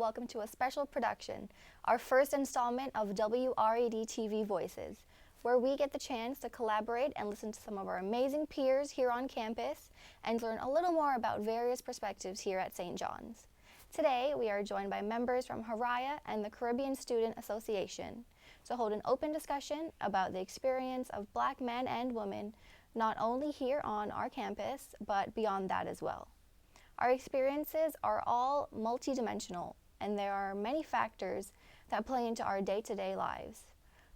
welcome to a special production, our first installment of WRED-TV Voices, where we get the chance to collaborate and listen to some of our amazing peers here on campus and learn a little more about various perspectives here at St. John's. Today, we are joined by members from Haraya and the Caribbean Student Association to hold an open discussion about the experience of Black men and women, not only here on our campus, but beyond that as well. Our experiences are all multidimensional, and there are many factors that play into our day-to-day lives.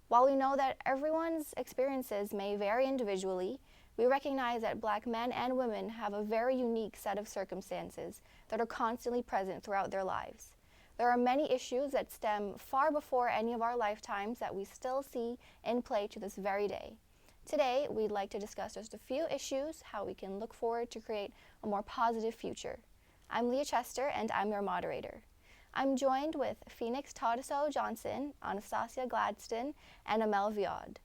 While we know that everyone's experiences may vary individually, we recognize that Black men and women have a very unique set of circumstances that are constantly present throughout their lives. There are many issues that stem far before any of our lifetimes that we still see in play to this very day. Today, we'd like to discuss just a few issues, how we can look forward to create a more positive future. I'm Leah Chester, and I'm your moderator. I'm joined with Phoenix Taudaso Johnson, Anastasia Gladstone, and Amel Viad.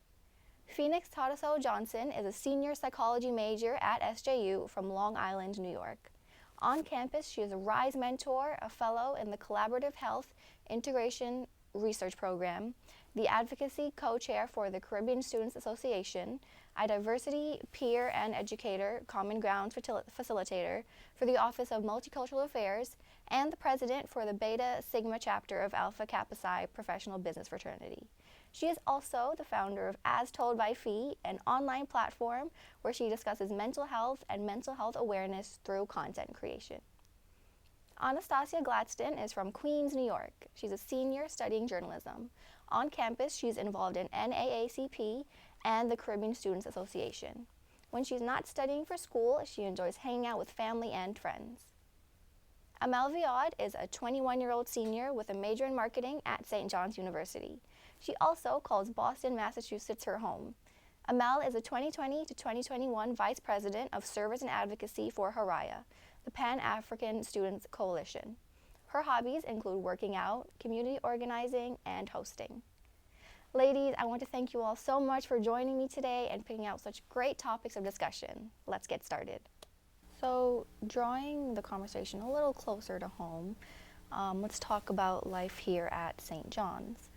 Phoenix Taudaso Johnson is a senior psychology major at SJU from Long Island, New York. On campus, she is a RISE mentor, a fellow in the Collaborative Health Integration Research Program, the Advocacy Co-Chair for the Caribbean Students Association, a Diversity Peer and Educator Common Grounds Facilitator for the Office of Multicultural Affairs, and the President for the Beta Sigma chapter of Alpha Kappa Psi Professional Business Fraternity. She is also the founder of As Told by Fee, an online platform where she discusses mental health and mental health awareness through content creation. Anastasia Gladstone is from Queens, New York. She's a senior studying journalism. On campus, she's involved in NAACP and the Caribbean Students Association. When she's not studying for school, she enjoys hanging out with family and friends. Amel Viad is a 21-year-old senior with a major in marketing at St. John's University. She also calls Boston, Massachusetts her home. Amel is a 2020 to 2021 Vice President of Service and Advocacy for Haraya, the Pan-African Students Coalition. Her hobbies include working out, community organizing, and hosting. Ladies, I want to thank you all so much for joining me today and picking out such great topics of discussion. Let's get started. So, drawing the conversation a little closer to home, let's talk about life here at St. John's.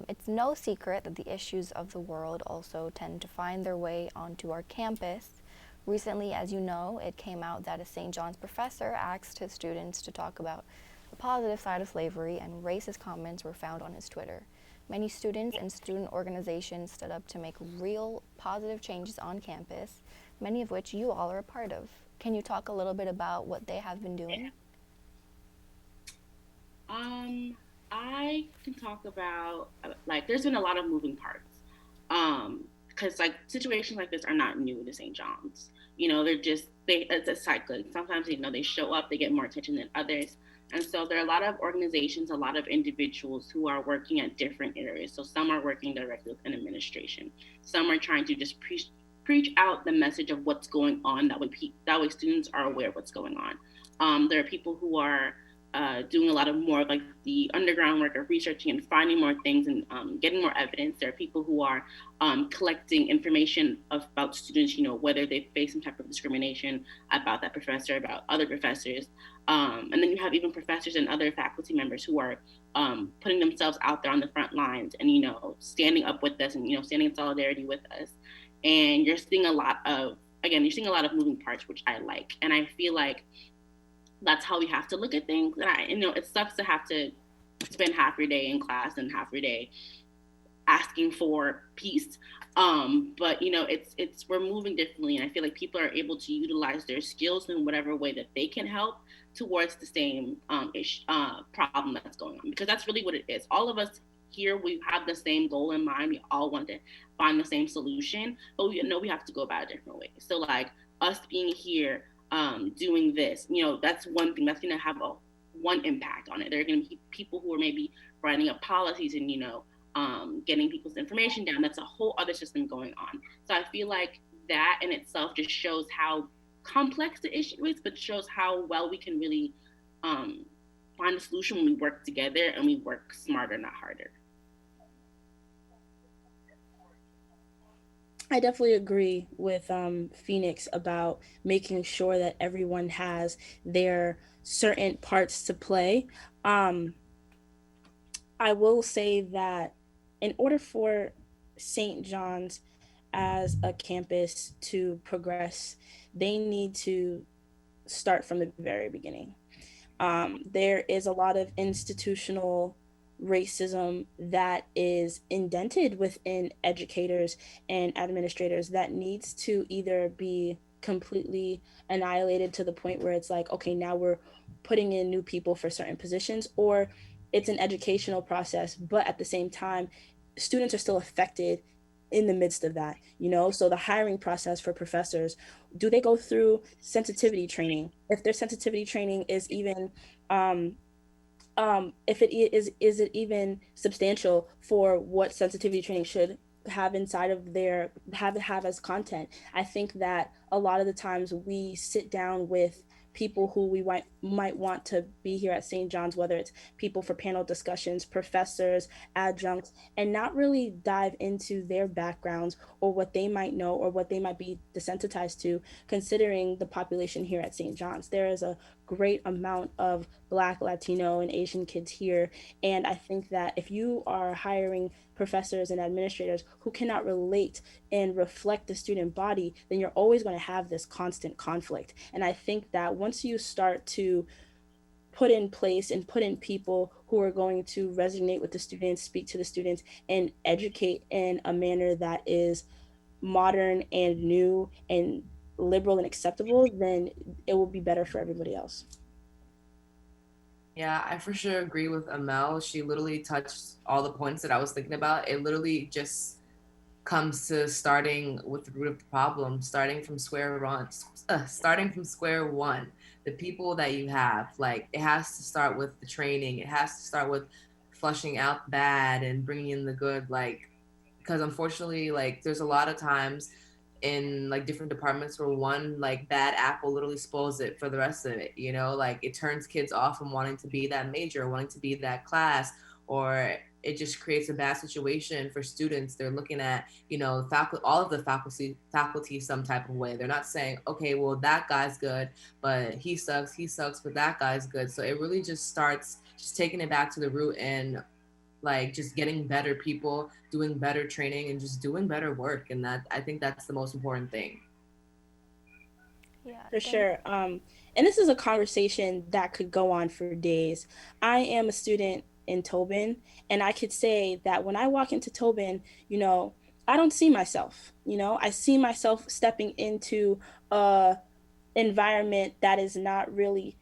It's no secret that the issues of the world also tend to find their way onto our campus. Recently, as you know, it came out that a St. John's professor asked his students to talk about the positive side of slavery, and racist comments were found on his Twitter. Many students and student organizations stood up to make real positive changes on campus, many of which you all are a part of. Can you talk a little bit about what they have been doing? I can talk about, there's been a lot of moving parts. Because, situations like this are not new to St. John's. It's a cycle. Sometimes, they show up, they get more attention than others. And so there are a lot of organizations, a lot of individuals who are working at different areas. So some are working directly with an administration. Some are trying to just preach out the message of what's going on. That way students are aware of what's going on. There are people who are doing a lot of more like the underground work of researching and finding more things and getting more evidence. There are people who are collecting information about students, whether they face some type of discrimination about that professor, about other professors. And then you have even professors and other faculty members who are putting themselves out there on the front lines and, standing up with us and, standing in solidarity with us. And you're seeing a lot of moving parts, which I like. And I feel like that's how we have to look at things. And it sucks to have to spend half your day in class and half your day asking for peace. But we're moving differently. And I feel like people are able to utilize their skills in whatever way that they can help towards the same problem that's going on, because that's really what it is. All of us here, we have the same goal in mind. We all want to find the same solution, but we know we have to go about it different ways. So like us being here, doing this, that's one thing that's going to have one impact on it. There are going to be people who are maybe writing up policies and, getting people's information down. That's a whole other system going on. So I feel like that in itself just shows how complex the issue is, but shows how well we can really find a solution when we work together and we work smarter, not harder. I definitely agree with Phoenix about making sure that everyone has their certain parts to play. Um, I will say that in order for St. John's as a campus to progress, they need to start from the very beginning. There is a lot of institutional racism that is indented within educators and administrators that needs to either be completely annihilated to the point where it's like, okay, now we're putting in new people for certain positions, or it's an educational process, but at the same time, students are still affected in the midst of that, you know? So the hiring process for professors, do they go through sensitivity training? If their sensitivity training is even um if it is it even substantial for what sensitivity training should have inside of their have as content. I think that a lot of the times we sit down with people who we might want to be here at St. John's, whether it's people for panel discussions, professors, adjuncts, and not really dive into their backgrounds or what they might know or what they might be desensitized to, considering the population here at St. John's. There is a great amount of Black, Latino, and Asian kids here. And I think that if you are hiring professors and administrators who cannot relate and reflect the student body, then you're always going to have this constant conflict. And I think that once you start to put in place and put in people who are going to resonate with the students, speak to the students, and educate in a manner that is modern and new and liberal and acceptable, then it will be better for everybody else. Yeah, I for sure agree with Amel. She literally touched all the points that I was thinking about. It literally just comes to starting with the root of the problem, starting from square one. The people that you have, like, it has to start with the training. It has to start with flushing out the bad and bringing in the good. Like, because unfortunately, like, there's a lot of times in like different departments where one like bad apple literally spoils it for the rest of it, you know, like it turns kids off from wanting to be that major, wanting to be that class, or it just creates a bad situation for students. They're looking at, you know, all of the faculty some type of way. They're not saying, okay, well, that guy's good, but he sucks, but that guy's good. So it really just starts just taking it back to the root and like just getting better people, doing better training, and just doing better work. And that, I think that's the most important thing. Yeah, For sure. And this is a conversation that could go on for days. I am a student in Tobin, and I could say that when I walk into Tobin, you know, I don't see myself. You know, I see myself stepping into a environment that is not really,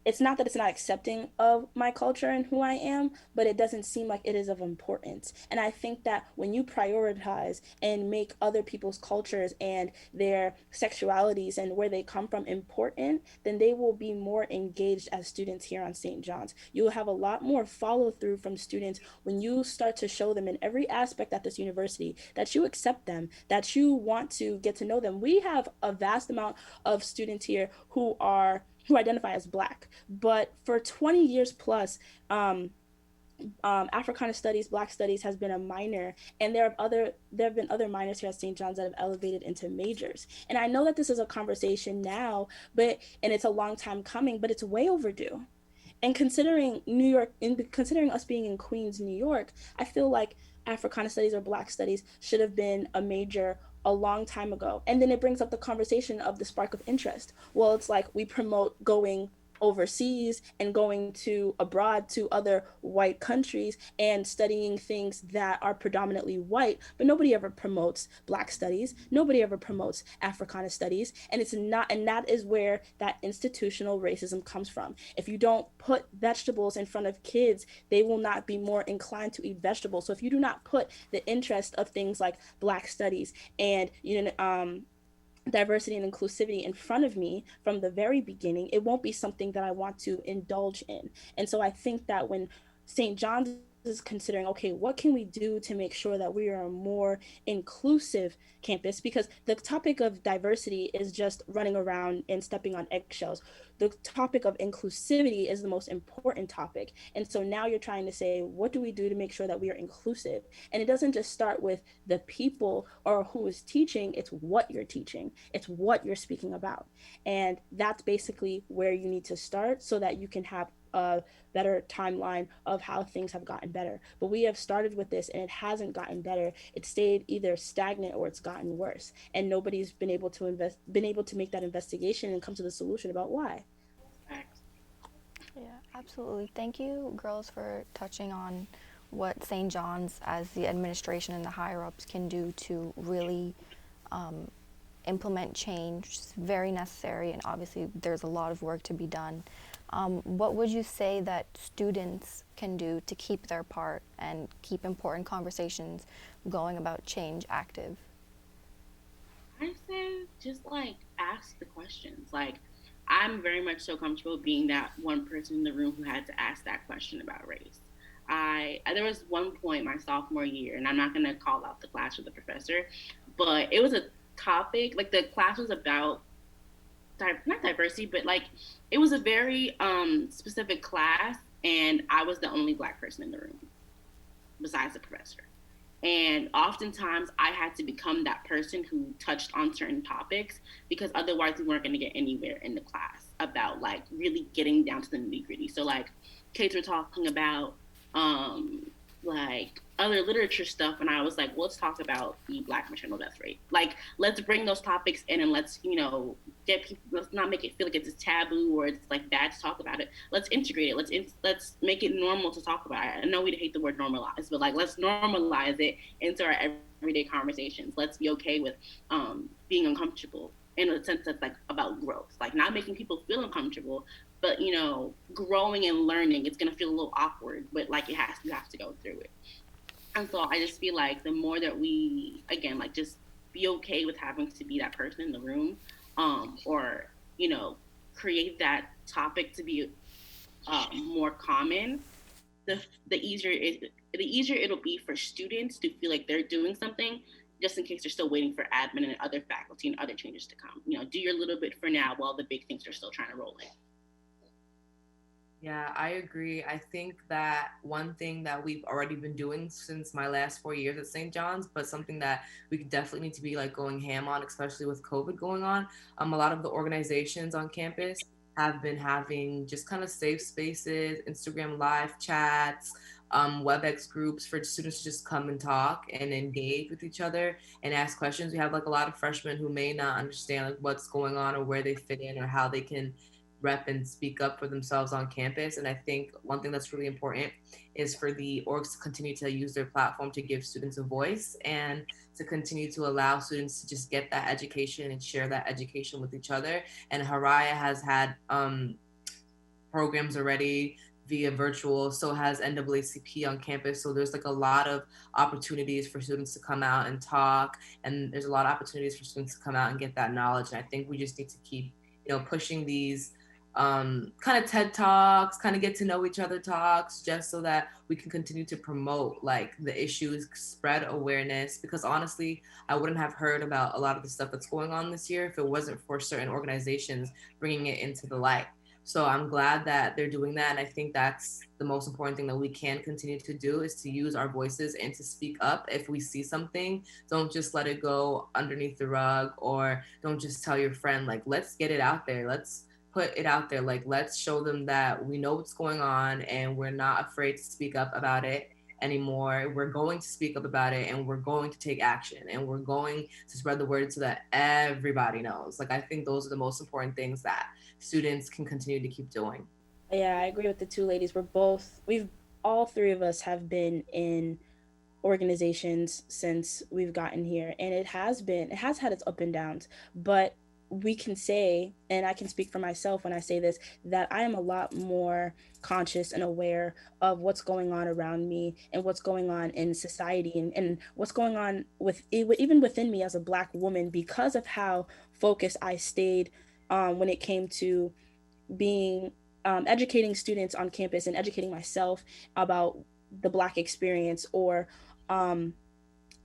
it's not that it's not accepting of my culture and who I am, but it doesn't seem like it is of importance. And I think that when you prioritize and make other people's cultures and their sexualities and where they come from important, then they will be more engaged as students here on St. John's. You will have a lot more follow through from students when you start to show them in every aspect at this university that you accept them, that you want to get to know them. We have a vast amount of students here who identify as Black, but for 20 years plus, Africana Studies, Black Studies has been a minor, and there have been other minors here at St. John's that have elevated into majors. And I know that this is a conversation now, but and it's a long time coming, but it's way overdue. And considering New York, and considering us being in Queens, New York, I feel like Africana Studies or Black Studies should have been a major a long time ago. And then it brings up the conversation of the spark of interest. Well, it's like we promote going overseas and going to abroad to other white countries and studying things that are predominantly white, but nobody ever promotes Black studies, nobody ever promotes Africana studies. And it's not, and that is where that institutional racism comes from. If you don't put vegetables in front of kids, they will not be more inclined to eat vegetables. So if you do not put the interest of things like Black studies and diversity and inclusivity in front of me from the very beginning, it won't be something that I want to indulge in. And so I think that when St. John's is considering, okay, what can we do to make sure that we are a more inclusive campus? Because the topic of diversity is just running around and stepping on eggshells. The topic of inclusivity is the most important topic. And so now you're trying to say, what do we do to make sure that we are inclusive? And it doesn't just start with the people or who is teaching, it's what you're teaching, it's what you're speaking about. And that's basically where you need to start so that you can have a better timeline of how things have gotten better. But we have started with this and it hasn't gotten better. It stayed either stagnant or it's gotten worse. And nobody's been able to make that investigation and come to the solution about why. Yeah, absolutely. Thank you, girls, for touching on what St. John's, as the administration and the higher ups, can do to really implement change. It's very necessary, and obviously, there's a lot of work to be done. What would you say that students can do to keep their part and keep important conversations going about change active? I say just like ask the questions. Like I'm very much so comfortable being that one person in the room who had to ask that question about race. I there was one point my sophomore year, and I'm not gonna call out the class or the professor, but it was a topic like the class was about not diversity, but like it was a very specific class, and I was the only Black person in the room besides the professor. And oftentimes I had to become that person who touched on certain topics because otherwise we weren't going to get anywhere in the class about like really getting down to the nitty gritty. So like kids were talking about like other literature stuff, and I was like, well, let's talk about the Black maternal death rate. Like, let's bring those topics in and let's, you know, get people. Let's not make it feel like it's a taboo or it's like bad to talk about it. Let's integrate it. Let's make it normal to talk about it. I know we hate the word normalize, but like let's normalize it into our everyday conversations. Let's be okay with being uncomfortable in a sense that's like about growth, like not making people feel uncomfortable, but you know, growing and learning, it's gonna feel a little awkward, but like you have to go through it. And so I just feel like the more that we, again, like just be okay with having to be that person in the room, or, you know, create that topic to be more common, the, the easier it'll be for students to feel like they're doing something just in case they're still waiting for admin and other faculty and other changes to come. You know, do your little bit for now while the big things are still trying to roll in. Yeah, I agree. I think that one thing that we've already been doing since my last 4 years at St. John's, but something that we definitely need to be like going ham on, especially with COVID going on. A lot of the organizations on campus have been having just kind of safe spaces, Instagram live chats, WebEx groups for students to just come and talk and engage with each other and ask questions. We have like a lot of freshmen who may not understand like what's going on or where they fit in or how they can rep and speak up for themselves on campus. And I think one thing that's really important is for the orgs to continue to use their platform to give students a voice and to continue to allow students to just get that education and share that education with each other. And Haraya has had programs already via virtual, so has NAACP on campus. So there's like a lot of opportunities for students to come out and talk, and there's a lot of opportunities for students to come out and get that knowledge. And I think we just need to keep, you know, pushing these kind of TED Talks, kind of get to know each other talks, just so that we can continue to promote like the issues, spread awareness. Because honestly, I wouldn't have heard about a lot of the stuff that's going on this year if it wasn't for certain organizations bringing it into the light. So I'm glad that they're doing that. And I think that's the most important thing that we can continue to do is to use our voices and to speak up if we see something. Don't just let it go underneath the rug, or don't just tell your friend, like, let's get it out there. Let's put it out there. Like, let's show them that we know what's going on and we're not afraid to speak up about it anymore. We're going to speak up about it and we're going to take action and we're going to spread the word so that everybody knows. Like, I think those are the most important things that students can continue to keep doing. Yeah, I agree with the two ladies. We've all three of us have been in organizations since we've gotten here, and it has had its up and downs, but we can say, and I can speak for myself when I say this, that I am a lot more conscious and aware of what's going on around me and what's going on in society, and what's going on with even within me as a Black woman, because of how focused I stayed when it came to being educating students on campus and educating myself about the Black experience, or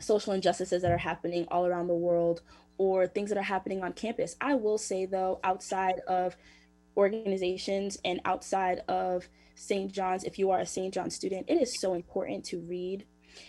social injustices that are happening all around the world, or things that are happening on campus. I will say, though, outside of organizations and outside of St. John's, if you are a St. John's student, it is so important to read.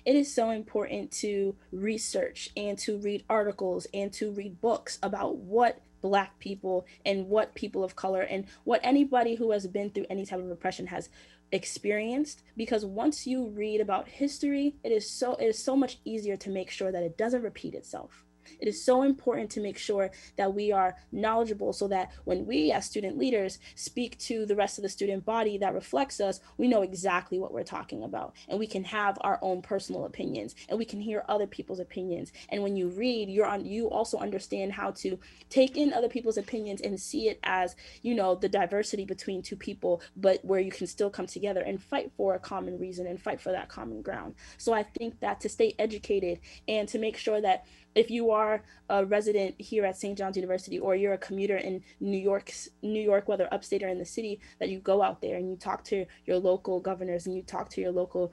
It is so important to research and to read articles and to read books about what Black people and what people of color and what anybody who has been through any type of oppression has experienced, because once you read about history, it is so much easier to make sure that it doesn't repeat itself. It is so important to make sure that we are knowledgeable, so that when we as student leaders speak to the rest of the student body that reflects us, we know exactly what we're talking about, and we can have our own personal opinions, and we can hear other people's opinions. And when you read, you also understand how to take in other people's opinions and see it as, the diversity between two people, but where you can still come together and fight for a common reason and fight for that common ground. So I think that to stay educated and to make sure that if you are a resident here at St. John's University, or you're a commuter in New York, whether upstate or in the city, that you go out there and you talk to your local governors and you talk to your local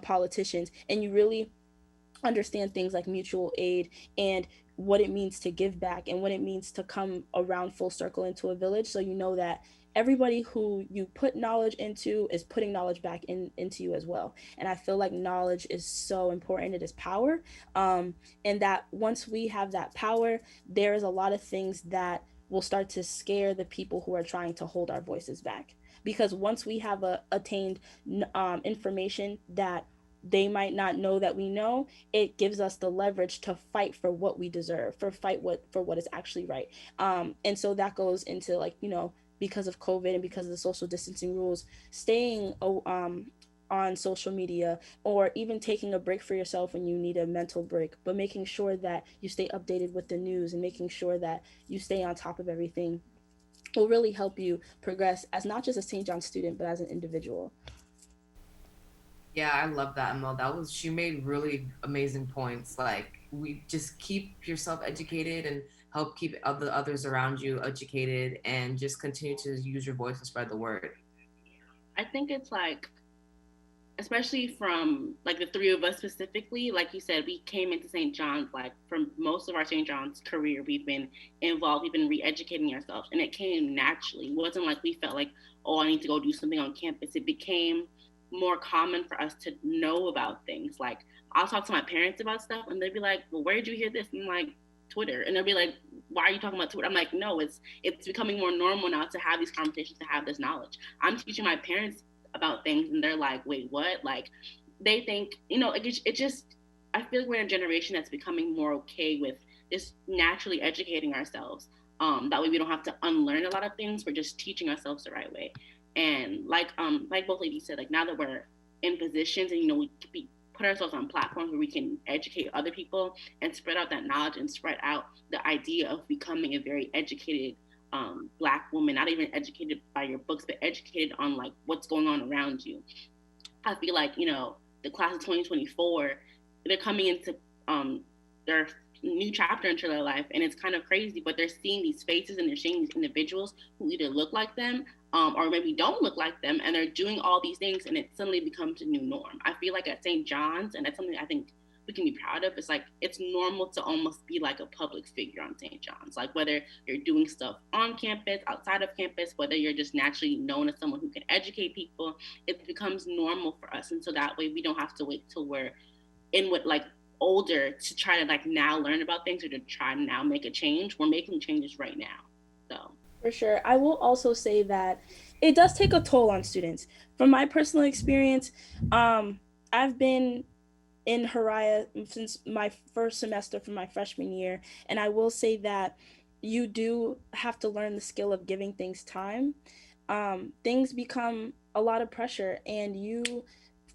politicians, and you really understand things like mutual aid and what it means to give back and what it means to come around full circle into a village. So you know that everybody who you put knowledge into is putting knowledge back into you as well. And I feel like knowledge is so important. It is power. And that once we have that power, there is a lot of things that will start to scare the people who are trying to hold our voices back. Because once we have attained information that they might not know that we know, it gives us the leverage to fight for what we deserve, for what is actually right. And so that goes into, like, because of COVID and because of the social distancing rules, staying on social media, or even taking a break for yourself when you need a mental break, but making sure that you stay updated with the news and making sure that you stay on top of everything will really help you progress as not just a St. John's student, but as an individual. Yeah, I love that, Emil. She made really amazing points. Like, we just keep yourself educated and help keep others around you educated, and just continue to use your voice and spread the word. I think it's like, especially from like the three of us specifically, like you said, we came into St. John's, like from most of our St. John's career, we've been involved, we've been re-educating ourselves, and it came naturally. It wasn't like we felt like, oh, I need to go do something on campus. It became more common for us to know about things. Like, I'll talk to my parents about stuff and they'd be like, well, where did you hear this? And I'm like, Twitter. And they'll be like, why are you talking about Twitter? I'm like, no, it's becoming more normal now to have these conversations, to have this knowledge. I'm teaching my parents about things and they're like, wait, what? Like, they think, it just, I feel like we're in a generation that's becoming more okay with just naturally educating ourselves. That way we don't have to unlearn a lot of things. We're just teaching ourselves the right way. And like both ladies said, like, now that we're in positions and, we put ourselves on platforms where we can educate other people and spread out that knowledge and spread out the idea of becoming a very educated Black woman, not even educated by your books, but educated on like what's going on around you. I feel like, the class of 2024, they're coming into their new chapter into their life, and it's kind of crazy, but they're seeing these faces and they're seeing these individuals who either look like them or maybe don't look like them, and they're doing all these things, and it suddenly becomes a new norm. I feel like at St. John's, and that's something I think we can be proud of, it's like it's normal to almost be like a public figure on St. John's, like whether you're doing stuff on campus, outside of campus, whether you're just naturally known as someone who can educate people, it becomes normal for us. And so that way we don't have to wait till we're in what like older to try to like now learn about things or to try to now make a change. We're making changes right now. So For sure. I will also say that it does take a toll on students. From my personal experience, I've been in Haraya since my first semester from my freshman year, and I will say that you do have to learn the skill of giving things time. Things become a lot of pressure, and you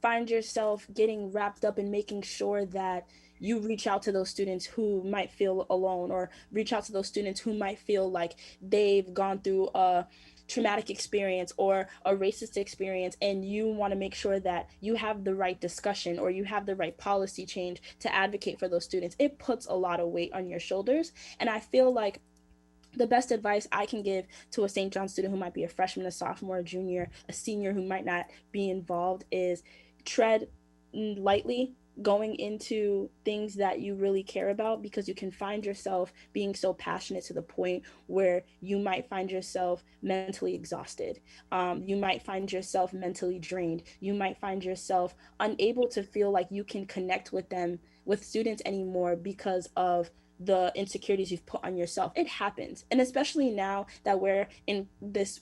find yourself getting wrapped up in making sure that you reach out to those students who might feel alone, or reach out to those students who might feel like they've gone through a traumatic experience or a racist experience, and you want to make sure that you have the right discussion or you have the right policy change to advocate for those students. It puts a lot of weight on your shoulders, and I feel like the best advice I can give to a St. John student who might be a freshman, a sophomore, a junior, a senior who might not be involved is tread lightly going into things that you really care about, because you can find yourself being so passionate to the point where you might find yourself mentally exhausted. You might find yourself mentally drained. You might find yourself unable to feel like you can connect with them, with students anymore, because of the insecurities you've put on yourself. It happens. And especially now that we're in this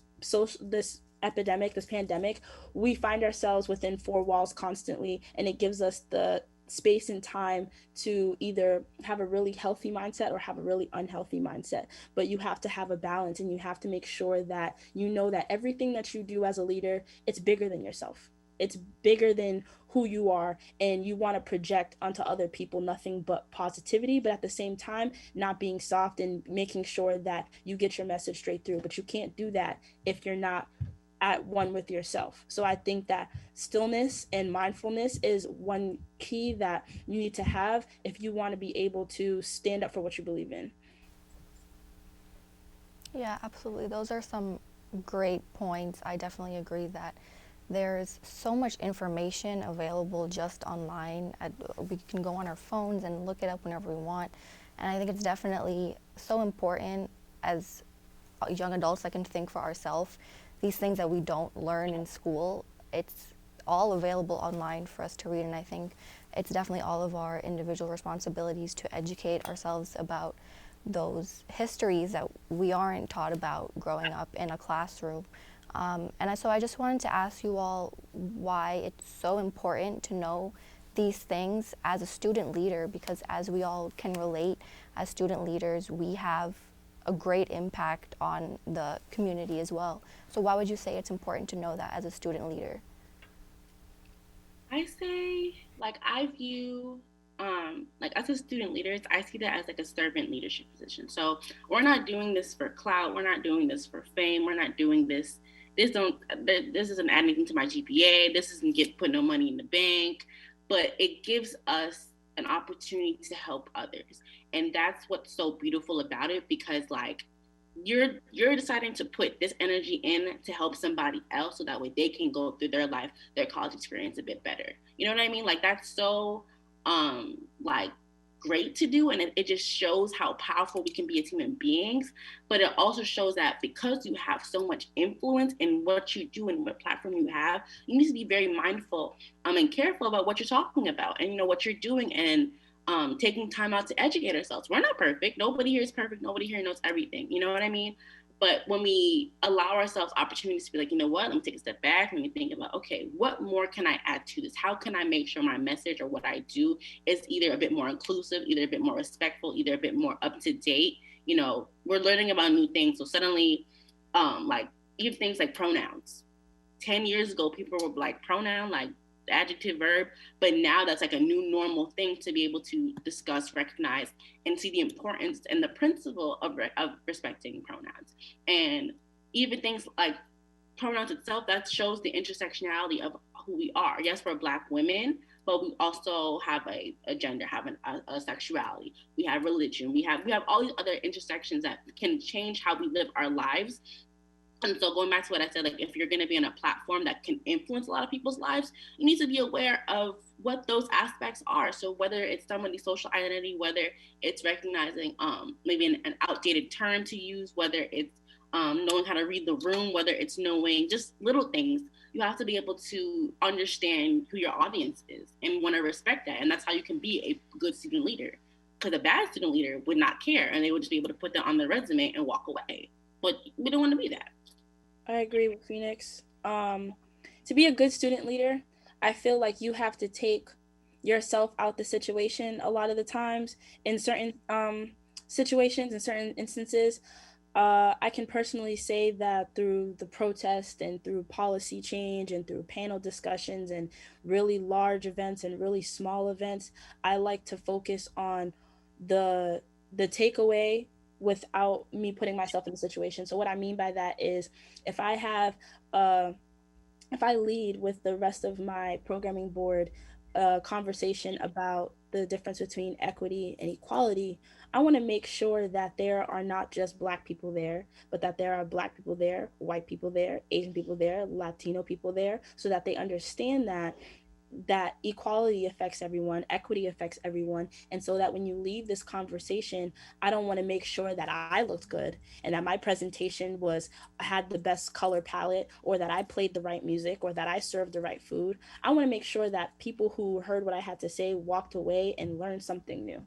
epidemic, this pandemic, we find ourselves within four walls constantly, and it gives us the space and time to either have a really healthy mindset or have a really unhealthy mindset. But you have to have a balance, and you have to make sure that you know that everything that you do as a leader, it's bigger than yourself. It's bigger than who you are, and you want to project onto other people nothing but positivity, but at the same time not being soft and making sure that you get your message straight through. But you can't do that if you're not at one with yourself. So I think that stillness and mindfulness is one key that you need to have if you want to be able to stand up for what you believe in. Yeah, absolutely. Those are some great points. I definitely agree that there's so much information available just online. We can go on our phones and look it up whenever we want. And I think it's definitely so important as young adults that can think for ourselves. These things that we don't learn in school, it's all available online for us to read. And I think it's definitely all of our individual responsibilities to educate ourselves about those histories that we aren't taught about growing up in a classroom. So I just wanted to ask you all why it's so important to know these things as a student leader, because as we all can relate, as student leaders, we have a great impact on the community as well. So why would you say it's important to know that as a student leader? I say, like, I view, like, as a student leader, I see that as like a servant leadership position. So we're not doing this for clout. We're not doing this for fame. We're not doing this. This isn't adding anything to my GPA. This isn't put no money in the bank, but it gives us an opportunity to help others. And that's what's so beautiful about it, because like, you're deciding to put this energy in to help somebody else so that way they can go through their life, their college experience a bit better. You know what I mean? Like, that's so like great to do, and it just shows how powerful we can be as human beings. But it also shows that because you have so much influence in what you do and what platform you have, you need to be very mindful and careful about what you're talking about, and what you're doing, and taking time out to educate ourselves. We're not perfect. Nobody here is perfect. Nobody here knows everything. You know what I mean? But when we allow ourselves opportunities to be like, you know what, let me take a step back, let me think about, okay, what more can I add to this? How can I make sure my message or what I do is either a bit more inclusive, either a bit more respectful, either a bit more up to date? We're learning about new things. So suddenly, like, even things like pronouns. 10 years ago, people were like, pronoun, like adjective, verb, but now that's like a new normal thing to be able to discuss, recognize, and see the importance and the principle of respecting pronouns. And even things like pronouns itself, that shows the intersectionality of who we are. Yes, we're Black women, but we also have a gender, have a sexuality, we have religion, we have all these other intersections that can change how we live our lives. And so going back to what I said, like, if you're going to be on a platform that can influence a lot of people's lives, you need to be aware of what those aspects are. So whether it's somebody's social identity, whether it's recognizing maybe an outdated term to use, whether it's knowing how to read the room, whether it's knowing just little things, you have to be able to understand who your audience is and want to respect that. And that's how you can be a good student leader. Because a bad student leader would not care, and they would just be able to put that on their resume and walk away. But we don't want to be that. I agree with Phoenix. To be a good student leader, I feel like you have to take yourself out the situation a lot of the times. In certain situations, in certain instances, I can personally say that through the protest and through policy change and through panel discussions and really large events and really small events, I like to focus on the takeaway without me putting myself in the situation. So what I mean by that is, if I have if I lead with the rest of my programming board a conversation about the difference between equity and equality, I want to make sure that there are not just Black people there, but that there are Black people there, white people there, Asian people there, Latino people there, so that they understand that that equality affects everyone, equity affects everyone. And so that when you leave this conversation, I don't want to make sure that I looked good and that my presentation was had the best color palette, or that I played the right music, or that I served the right food. I want to make sure that people who heard what I had to say walked away and learned something new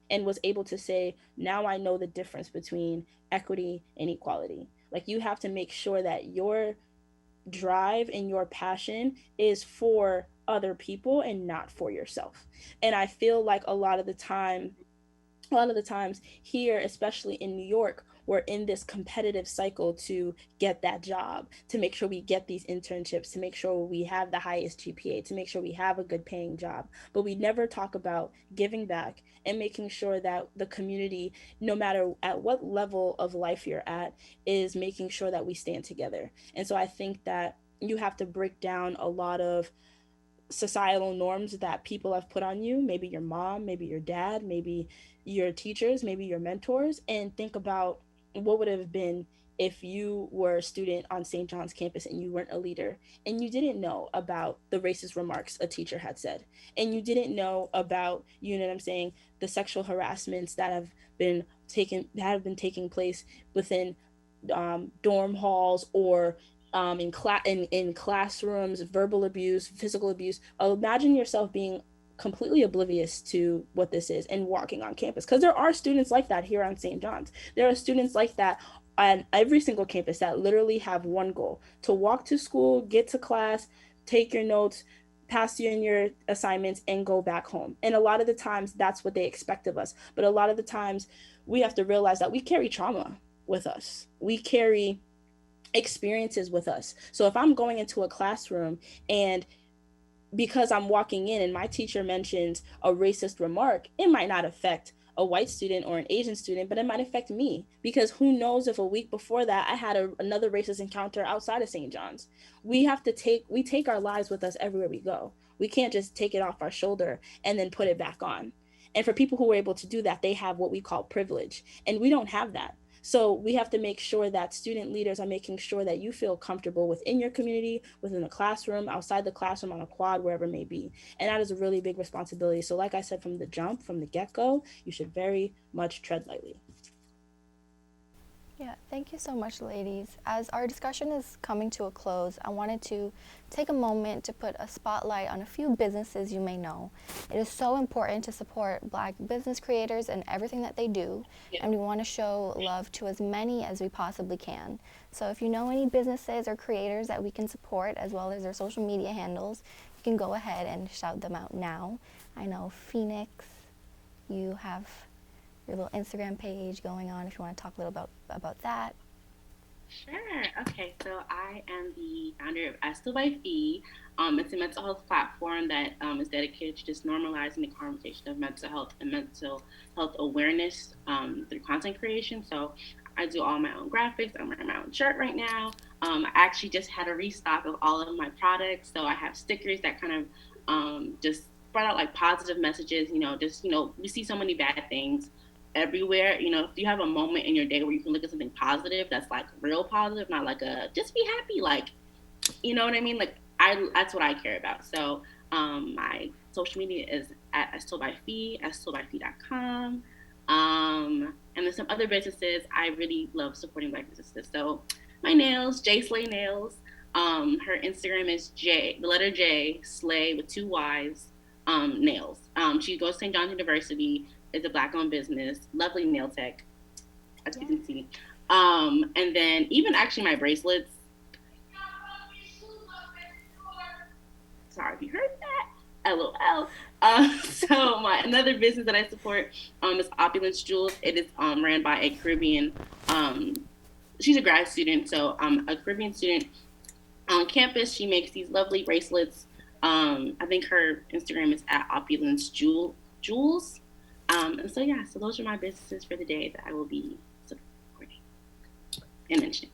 and was able to say, now I know the difference between equity and equality. Like, you have to make sure that your drive and your passion is for other people and not for yourself. And I feel like a lot of the times here, especially in New York, we're in this competitive cycle to get that job, to make sure we get these internships, to make sure we have the highest GPA, to make sure we have a good paying job. But we never talk about giving back and making sure that the community, no matter at what level of life you're at, is making sure that we stand together. And so I think that you have to break down a lot of societal norms that people have put on you, maybe your mom, maybe your dad, maybe your teachers, maybe your mentors, and think about what would have been if you were a student on St. John's campus and you weren't a leader and you didn't know about the racist remarks a teacher had said, and you didn't know about, you know what I'm saying, the sexual harassments that have been taking place within dorm halls, or in classrooms, verbal abuse, physical abuse. Imagine yourself being completely oblivious to what this is and walking on campus, because there are students like that here on St. John's. There are students like that on every single campus that literally have one goal: to walk to school, get to class, take your notes, pass you in your assignments, and go back home. And a lot of the times that's what they expect of us. But a lot of the times we have to realize that we carry trauma with us. We carry experiences with us. So if I'm going into a classroom and because I'm walking in and my teacher mentions a racist remark, it might not affect a white student or an Asian student, but it might affect me, because who knows if a week before that I had another racist encounter outside of St. John's. We take our lives with us everywhere we go. We can't just take it off our shoulder and then put it back on. And for people who are able to do that, they have what we call privilege, and we don't have that. So we have to make sure that student leaders are making sure that you feel comfortable within your community, within the classroom, outside the classroom, on a quad, wherever it may be. And that is a really big responsibility. So like I said, from the jump, from the get-go, you should very much tread lightly. Yeah, thank you so much, ladies. As our discussion is coming to a close, I wanted to take a moment to put a spotlight on a few businesses you may know. It is so important to support Black business creators and everything that they do, and we want to show love to as many as we possibly can. So if you know any businesses or creators that we can support, as well as their social media handles, you can go ahead and shout them out now. I know Phoenix, you have your little Instagram page going on if you want to talk a little about that. Sure. Okay, so I am the founder of Sjlayy Nails. It's a mental health platform that is dedicated to just normalizing the conversation of mental health and mental health awareness through content creation. So I do all my own graphics. I'm wearing my own shirt right now. I actually just had a restock of all of my products. So I have stickers that kind of just spread out like positive messages. We see so many bad things everywhere. If you have a moment in your day where you can look at something positive, that's like real positive, not like a just be happy, like, you know what I mean? Like, that's what I care about. So my social media is at Sjlayy, sjlayy.com. And then some other businesses. I really love supporting Black businesses. So my nails, Jslayy Nails. Her Instagram is the letter J, Slay with 2 Y's, nails. She goes to St. John's University. Is a Black-owned business, lovely nail tech, as you can see. And then even actually my bracelets. Sorry if you heard that. LOL. So another business that I support is Opulence Jewels. It is ran by a Caribbean. She's a grad student, so a Caribbean student on campus. She makes these lovely bracelets. I think her Instagram is at Opulence Jewels. And so those are my businesses for the day that I will be supporting and mentioning.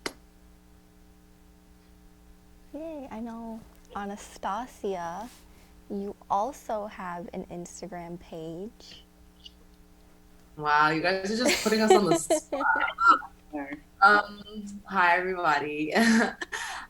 Yay, I know Anastasia, you also have an Instagram page. Wow, you guys are just putting us on the spot. Hi everybody.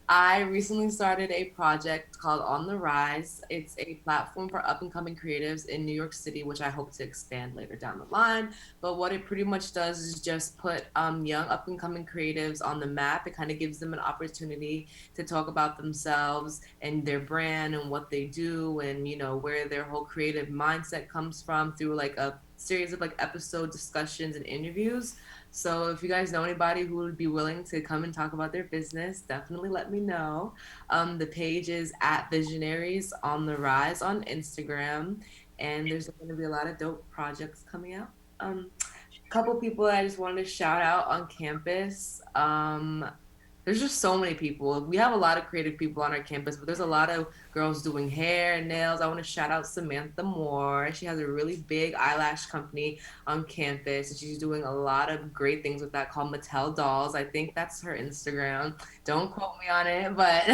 I recently started a project called On the Rise. It's a platform for up and coming creatives in New York City, which I hope to expand later down the line. But what it pretty much does is just put young up and coming creatives on the map. It kind of gives them an opportunity to talk about themselves and their brand and what they do, and where their whole creative mindset comes from, through like a series of like episode discussions and interviews. So if you guys know anybody who would be willing to come and talk about their business, definitely let me know. The page is at visionariesontherise on Instagram, and there's going to be a lot of dope projects coming out. A couple people I just wanted to shout out on campus. There's just so many people. We have a lot of creative people on our campus, but there's a lot of girls doing hair and nails. I want to shout out Samantha Moore. She has a really big eyelash company on campus, and she's doing a lot of great things with that, called Matel Dolls. I think that's her Instagram. Don't quote me on it, but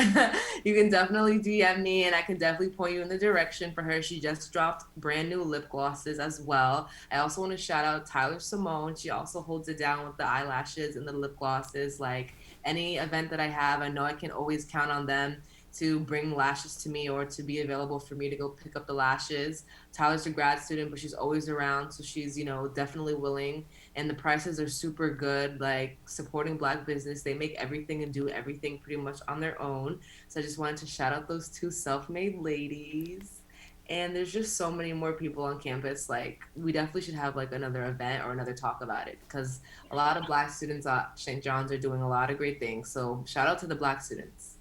you can definitely DM me, and I can definitely point you in the direction for her. She just dropped brand new lip glosses as well. I also want to shout out Tyler Simone. She also holds it down with the eyelashes and the lip glosses. Like, any event that I have, I know I can always count on them to bring lashes to me, or to be available for me to go pick up the lashes. Tyler's a grad student, but she's always around, so she's, definitely willing. And the prices are super good, like supporting Black business. They make everything and do everything pretty much on their own. So I just wanted to shout out those two self-made ladies. And there's just so many more people on campus. Like, we definitely should have like another event or another talk about it, because a lot of Black students at St. John's are doing a lot of great things. So shout out to the Black students.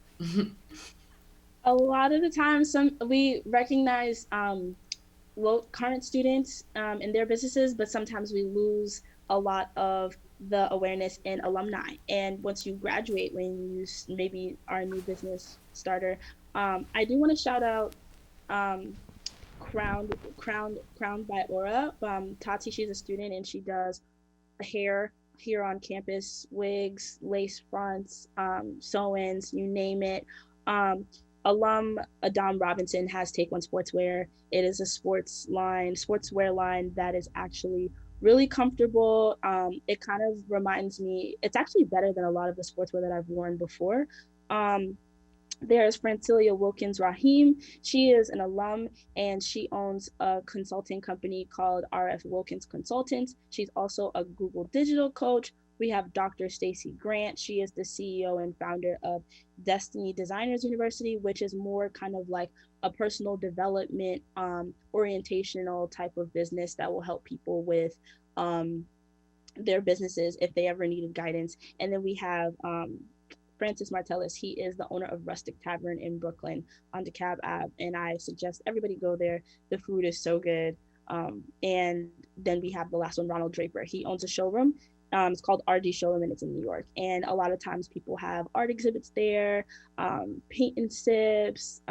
A lot of the time, we recognize current students in their businesses, but sometimes we lose a lot of the awareness in alumni. And once you graduate, when you maybe are a new business starter, I do want to shout out Crowned by Aura. Tati, she's a student, and she does hair here on campus, wigs, lace fronts, sew-ins, you name it. Alum Adom Robinson has Take One Sportswear. It is a sportswear line that is actually really comfortable. It kind of reminds me, it's actually better than a lot of the sportswear that I've worn before. There's Francilia Wilkins Rahim. She is an alum, and she owns a consulting company called RF Wilkins Consultants. She's also a Google digital coach. We have Dr. Stacy Grant. She is the CEO and founder of Destiny Designers University, which is more kind of like a personal development, orientational type of business that will help people with their businesses if they ever needed guidance. And then we have Francis Martellus. He is the owner of Rustic Tavern in Brooklyn on DeKalb Ave, and I suggest everybody go there. The food is so good. And then we have the last one, Ronald Draper. He owns a showroom. It's called RD Showroom, and it's in New York. And a lot of times people have art exhibits there, paint and sips,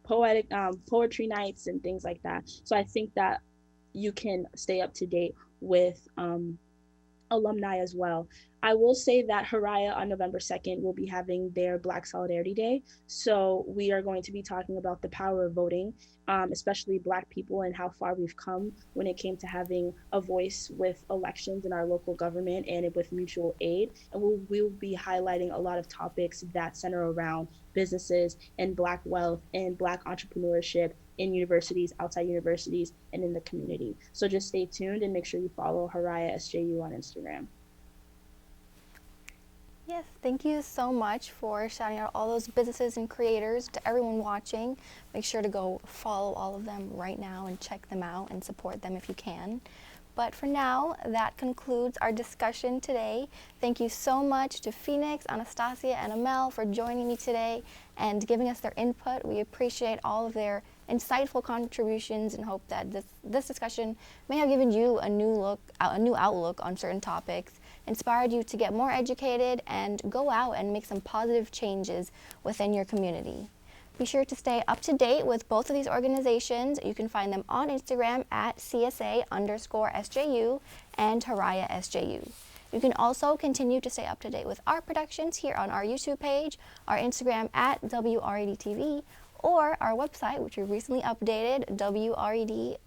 poetry nights, and things like that. So I think that you can stay up to date with alumni as well. I will say that Haraya on November 2nd will be having their Black Solidarity Day. So we are going to be talking about the power of voting, especially Black people, and how far we've come when it came to having a voice with elections in our local government and with mutual aid. And we'll be highlighting a lot of topics that center around businesses and Black wealth and Black entrepreneurship in universities, outside universities, and in the community. So just stay tuned and make sure you follow Haraya SJU on Instagram. Yes, thank you so much for shouting out all those businesses and creators. To everyone watching, make sure to go follow all of them right now and check them out and support them if you can. But for now, that concludes our discussion today. Thank you so much to Phoenix, Anastasia, and Amel for joining me today and giving us their input. We appreciate all of their insightful contributions and hope that this discussion may have given you a new outlook on certain topics, inspired you to get more educated and go out and make some positive changes within your community. Be sure to stay up to date with both of these organizations. You can find them on Instagram at CSA_SJU and Haraya SJU. You can also continue to stay up to date with our productions here on our YouTube page, our Instagram at WRED-TV, or our website, which we recently updated, WRED-TV.com.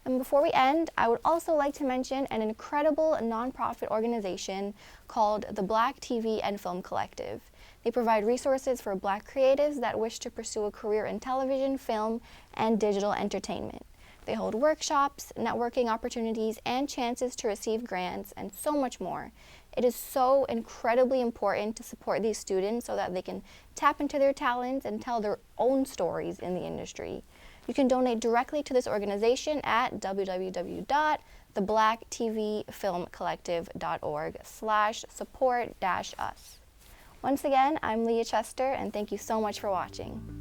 And before we end, I would also like to mention an incredible nonprofit organization called the Black TV and Film Collective. They provide resources for Black creatives that wish to pursue a career in television, film, and digital entertainment. They hold workshops, networking opportunities, and chances to receive grants, and so much more. It is so incredibly important to support these students so that they can tap into their talents and tell their own stories in the industry. You can donate directly to this organization at www.theblacktvfilmcollective.org/support-us. Once again, I'm Leah Chester, and thank you so much for watching.